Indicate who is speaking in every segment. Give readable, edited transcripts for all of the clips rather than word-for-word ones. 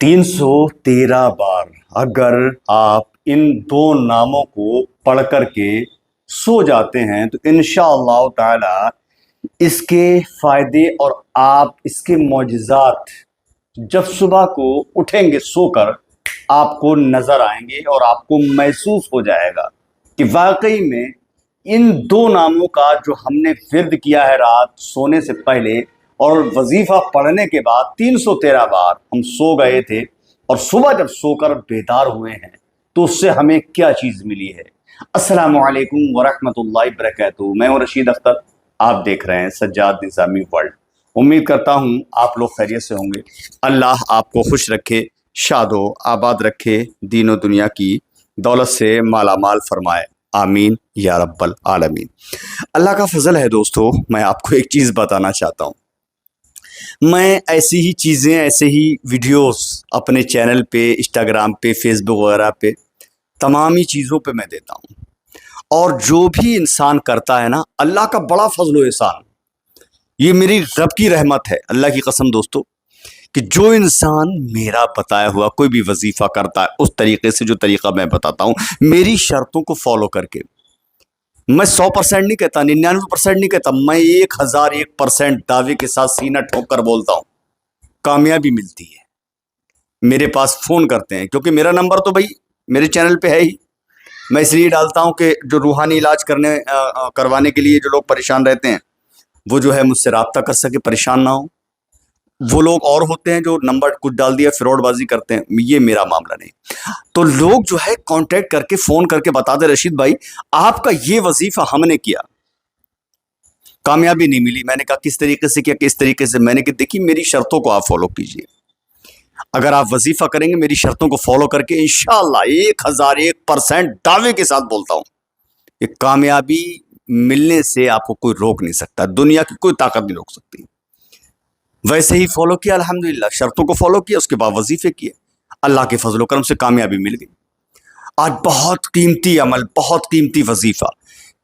Speaker 1: 313 बार अगर आप इन दो नामों को पढ़ करके सो जाते हैं तो इंशाअल्लाह ताला इसके फ़ायदे और आप इसके मौजिज़ात जब सुबह को उठेंगे सोकर आपको नज़र आएंगे और आपको महसूस हो जाएगा कि वाकई में इन दो नामों का जो हमने विर्द किया है रात सोने से पहले और वजीफा पढ़ने के बाद 313 बार हम सो गए थे और सुबह जब सोकर बेदार हुए हैं तो उससे हमें क्या चीज़ मिली है। अस्सलामु अलैकुम वरहमतुल्लाहि बरकातहू। मैं हूं रशीद अख्तर, आप देख रहे हैं सज्जाद निज़ामी वर्ल्ड। उम्मीद करता हूं आप लोग खैरियत से होंगे। अल्लाह आपको खुश रखे, शादो आबाद रखे, दीनो दुनिया की दौलत से मालामाल फरमाए, आमीन या रब्बल आलमीन। अल्लाह का फजल है दोस्तों, मैं आपको एक चीज़ बताना चाहता हूँ। मैं ऐसी ही चीज़ें, ऐसे ही वीडियोस अपने चैनल पे, इंस्टाग्राम पे, फेसबुक वगैरह पे, तमामी चीज़ों पे मैं देता हूँ। और जो भी इंसान करता है ना, अल्लाह का बड़ा फजल व एहसान, ये मेरी रब की रहमत है, अल्लाह की कसम दोस्तों, कि जो इंसान मेरा बताया हुआ कोई भी वजीफ़ा करता है उस तरीके से, जो तरीक़ा मैं बताता हूँ, मेरी शर्तों को फॉलो करके, मैं 100% नहीं कहता, 99% नहीं कहता, मैं 1001% दावे के साथ सीना ठोक कर बोलता हूँ, कामयाबी मिलती है। मेरे पास फ़ोन करते हैं क्योंकि मेरा नंबर तो भाई मेरे चैनल पे है ही। मैं इसलिए डालता हूँ कि जो रूहानी इलाज करवाने के लिए जो लोग परेशान रहते हैं वो जो है मुझसे रब्ता कर सके, परेशान ना हो। वो लोग और होते हैं जो नंबर कुछ डाल दिया, फ्रॉडबाजी करते हैं, ये मेरा मामला नहीं। तो लोग जो है कांटेक्ट करके फ़ोन करके बताते, रशीद भाई आपका ये वजीफ़ा हमने किया, कामयाबी नहीं मिली। मैंने कहा किस तरीके से किया, किस तरीके से? मैंने कहा देखिए मेरी शर्तों को आप फॉलो कीजिए। अगर आप वजीफ़ा करेंगे मेरी शर्तों को फॉलो करके, इंशाअल्लाह 1001% दावे के साथ बोलता हूँ कि कामयाबी मिलने से आपको कोई रोक नहीं सकता, दुनिया की कोई ताकत नहीं रोक सकती। वैसे ही फॉलो किया अल्हम्दुलिल्लाह, शर्तों को फॉलो किया, उसके बाद वजीफे किए, अल्लाह के फजल करम से कामयाबी मिल गई। आज बहुत कीमती अमल, बहुत कीमती वजीफा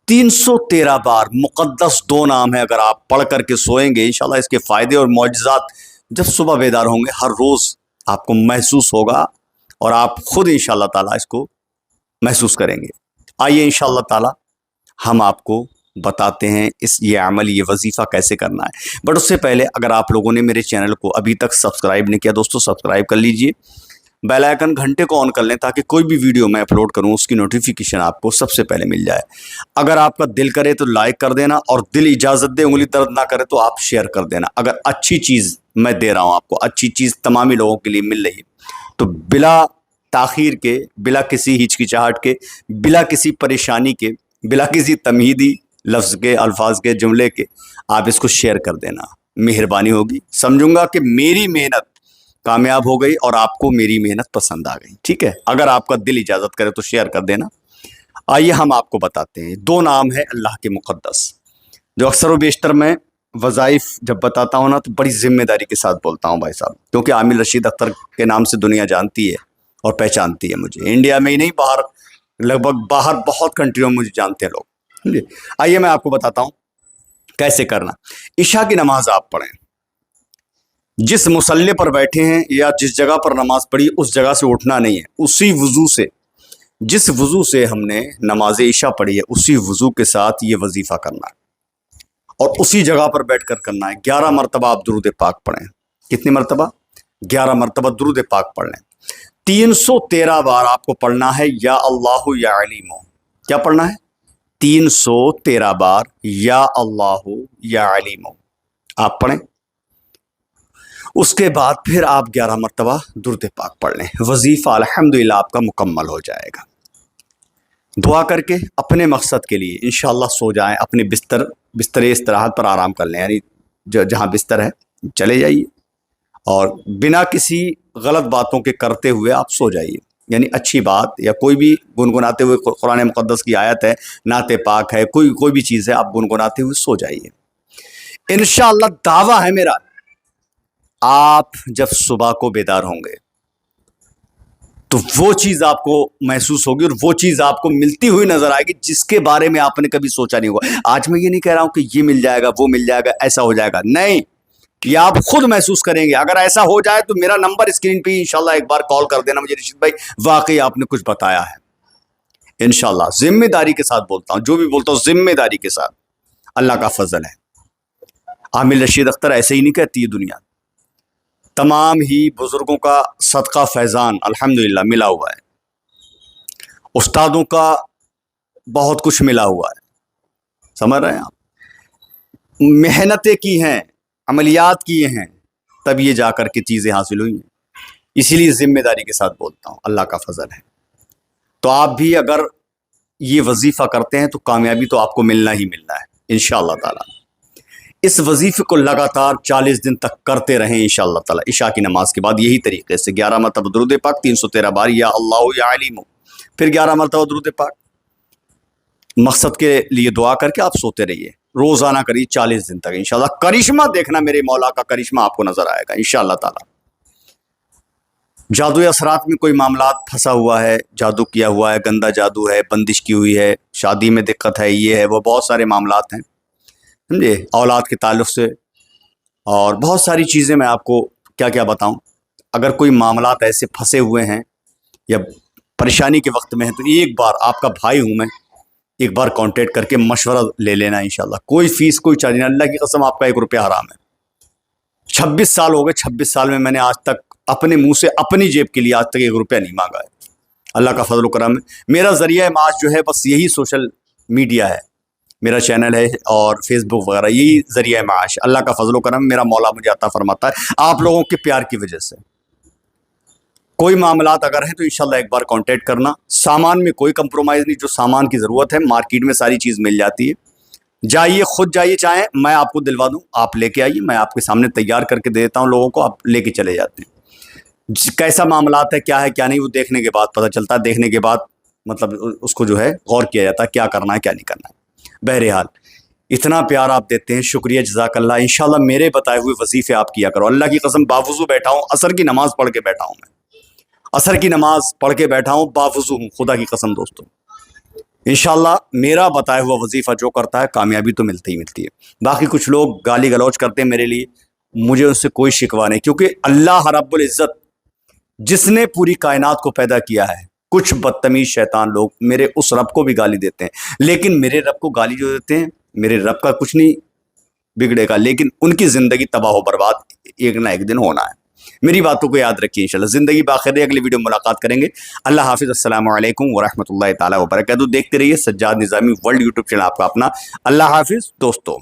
Speaker 1: 313 बार मुक़द्दस दो नाम है, अगर आप पढ़ करके सोएंगे इंशाल्लाह इसके फ़ायदे और मौजज़ात जब सुबह बेदार होंगे हर रोज़ आपको महसूस होगा और आप खुद इंशाल्लाह ताला इसको महसूस करेंगे। आइए इंशाल्लाह ताला हम आपको बताते हैं ये अमल, ये वजीफ़ा कैसे करना है। बट उससे पहले अगर आप लोगों ने मेरे चैनल को अभी तक सब्सक्राइब नहीं किया दोस्तों, सब्सक्राइब कर लीजिए, बेल आइकन घंटे को ऑन कर लें ताकि कोई भी वीडियो मैं अपलोड करूं उसकी नोटिफिकेशन आपको सबसे पहले मिल जाए। अगर आपका दिल करे तो लाइक कर देना, और दिल इजाज़त दे, उंगली दर्द ना करे तो आप शेयर कर देना। अगर अच्छी चीज़ मैं दे रहा हूँ आपको, अच्छी चीज़ तमामी लोगों के लिए मिल रही, तो बिला ताख़ीर के, बिला किसी हिचकिचाहट के, बिला किसी परेशानी के, बिला किसी तमहीदी लफ्ज़ के, अल्फाज के, जुमले के, आप इसको शेयर कर देना, मेहरबानी होगी। समझूंगा कि मेरी मेहनत कामयाब हो गई और आपको मेरी मेहनत पसंद आ गई, ठीक है। अगर आपका दिल इजाज़त करे तो शेयर कर देना। आइए हम आपको बताते हैं, दो नाम है अल्लाह के मुक़द्दस, जो अक्सर व बेशतर मैं वज़ाइफ जब बताता हूँ ना तो बड़ी ज़िम्मेदारी के साथ बोलता हूँ भाई साहब, क्योंकि आमिर रशीद अख्तर के नाम से दुनिया जानती है और पहचानती है मुझे। इंडिया में ही नहीं, बाहर, लगभग बाहर बहुत कंट्रियों में मुझे जानते हैं लोग। आइए मैं आपको बताता हूं कैसे करना। इशा की नमाज आप पढ़ें, जिस मुसल्ले पर बैठे हैं या जिस जगह पर नमाज पढ़ी उस जगह से उठना नहीं है, उसी वजू से, जिस वजू से हमने नमाज इशा पढ़ी है उसी वजू के साथ ये वजीफा करना है और उसी जगह पर बैठकर करना है। 11 मरतबा आप दुरूद पाक पढ़ें। कितनी मरतबा? 11 मरतबा दुरूद पाक पढ़ लें। 313 बार आपको पढ़ना है या अल्लाहु या अलीमो। क्या पढ़ना है? 313 बार या अल्लाहु या अलीमो आप पढ़ें। उसके बाद फिर आप 11 मरतबा दुरूद पाक पढ़ लें। वजीफ़ा अल्हम्दुलिल्लाह आपका मुकम्मल हो जाएगा। दुआ करके अपने मकसद के लिए इंशाअल्लाह सो जाएं, अपने बिस्तर इस्तराहत पर आराम कर लें, यानी जहाँ बिस्तर है चले जाइए और बिना किसी गलत बातों के करते हुए आप सो जाइए। यानी अच्छी बात या कोई भी गुनगुनाते हुए, कुरान मुक़द्दस की आयत है, नाते पाक है, कोई भी चीज़ है, आप गुनगुनाते हुए सो जाइए। इंशाअल्लाह दावा है मेरा, आप जब सुबह को बेदार होंगे तो वो चीज़ आपको महसूस होगी और वो चीज़ आपको मिलती हुई नजर आएगी जिसके बारे में आपने कभी सोचा नहीं होगा। आज मैं ये नहीं कह रहा हूं कि ये मिल जाएगा, वो मिल जाएगा, ऐसा हो जाएगा, नहीं। یہ آپ خود محسوس کریں گے. اگر ایسا ہو جائے تو میرا نمبر اسکرین پہ انشاءاللہ ایک بار کال کر دینا مجھے, رشید بھائی واقعی آپ نے کچھ بتایا ہے. انشاءاللہ ذمہ داری کے ساتھ بولتا ہوں, جو بھی بولتا ہوں ذمہ داری کے ساتھ. اللہ کا فضل ہے. عامر رشید اختر ایسے ہی نہیں کہتی ہے دنیا. تمام ہی بزرگوں کا صدقہ فیضان الحمدللہ ملا ہوا ہے. استادوں کا بہت کچھ ملا ہوا ہے. سمجھ رہے ہیں آپ؟ محنتیں کی ہیں, عملیات کیے ہیں, تب یہ جا کر کے چیزیں حاصل ہوئی ہیں. اسی لیے ذمہ داری کے ساتھ بولتا ہوں, اللہ کا فضل ہے. تو آپ بھی اگر یہ وظیفہ کرتے ہیں تو کامیابی تو آپ کو ملنا ہی ملنا ہے انشاءاللہ تعالی. اس وظیفے کو لگاتار 40 دن تک کرتے رہیں انشاءاللہ تعالی. عشاء کی نماز کے بعد یہی طریقے سے 11 مرتبہ درود پاک, 313 بار یا اللہ یا علیم, پھر 11 مرتبہ درود پاک. مقصد کے لیے دعا کر کے آپ سوتے رہیے. روزانہ کریے 40 دن تک انشاءاللہ. کرشمہ دیکھنا, میرے مولا کا کرشمہ آپ کو نظر آئے گا انشاءاللہ تعالی. جادو اثرات میں کوئی معاملات پھنسا ہوا ہے, جادو کیا ہوا ہے, گندا جادو ہے, بندش کی ہوئی ہے, شادی میں دقت ہے, یہ ہے وہ, بہت سارے معاملات ہیں سمجھے, اولاد کے تعلق سے, اور بہت ساری چیزیں. میں آپ کو کیا کیا بتاؤں. اگر کوئی معاملات ایسے پھنسے ہوئے ہیں یا پریشانی کے وقت میں ہیں تو ایک بار, آپ کا بھائی ہوں میں, ایک بار کانٹیکٹ کر کے مشورہ لے لینا انشاءاللہ. کوئی فیس کوئی چارج نہیں, اللہ کی قسم آپ کا 1 روپیہ حرام ہے. 26 سال ہو گئے, 26 سال میں میں نے آج تک اپنے منہ سے اپنی جیب کے لیے آج تک 1 روپیہ نہیں مانگا ہے. اللہ کا فضل و کرم ہے. میرا ذریعہ معاش جو ہے بس یہی سوشل میڈیا ہے, میرا چینل ہے اور فیس بک وغیرہ, یہی ذریعہ معاش. اللہ کا فضل و کرم میرا مولا مجھے عطا فرماتا ہے آپ لوگوں کے پیار کی وجہ سے. کوئی معاملات اگر ہیں تو انشاءاللہ ایک بار کانٹیکٹ کرنا. سامان میں کوئی کمپرومائز نہیں, جو سامان کی ضرورت ہے مارکیٹ میں ساری چیز مل جاتی ہے. جائیے, خود جائیے, چاہیں میں آپ کو دلوا دوں, آپ لے کے آئیے, میں آپ کے سامنے تیار کر کے دے دیتا ہوں لوگوں کو, آپ لے کے چلے جاتے ہیں. کیسا معاملات ہے, کیا ہے کیا نہیں, وہ دیکھنے کے بعد پتہ چلتا ہے. دیکھنے کے بعد مطلب اس کو جو ہے غور کیا جاتا ہے کیا کرنا ہے کیا نہیں کرنا ہے. بہرحال اتنا پیار آپ دیتے ہیں, شکریہ, جزاک اللہ. انشاءاللہ میرے بتائے ہوئے وظیفے آپ کیا کرو. اللہ کی قسم باوضو بیٹھا ہوں, عصر کی نماز پڑھ کے بیٹھا ہوں, میں عصر کی نماز پڑھ کے بیٹھا ہوں, باوضو ہوں, خدا کی قسم دوستوں. انشاءاللہ میرا بتایا ہوا وظیفہ جو کرتا ہے کامیابی تو ملتی ہی ملتی ہے. باقی کچھ لوگ گالی گلوچ کرتے ہیں میرے لیے, مجھے ان سے کوئی شکوہ نہیں, کیونکہ اللہ رب العزت جس نے پوری کائنات کو پیدا کیا ہے, کچھ بدتمیز شیطان لوگ میرے اس رب کو بھی گالی دیتے ہیں, لیکن میرے رب کو گالی جو دیتے ہیں, میرے رب کا کچھ نہیں بگڑے گا, لیکن ان کی زندگی تباہ و برباد ایک نہ ایک دن ہونا ہے. میری باتوں کو یاد رکھیے انشاءاللہ. زندگی باخیر ہے. اگلی ویڈیو ملاقات کریں گے. اللہ حافظ. السلام علیکم ورحمۃ اللہ تعالیٰ وبرکاتہ. دیکھتے رہیے سجاد نظامی ورلڈ یوٹیوب چینل آپ کا اپنا. اللہ حافظ دوستوں.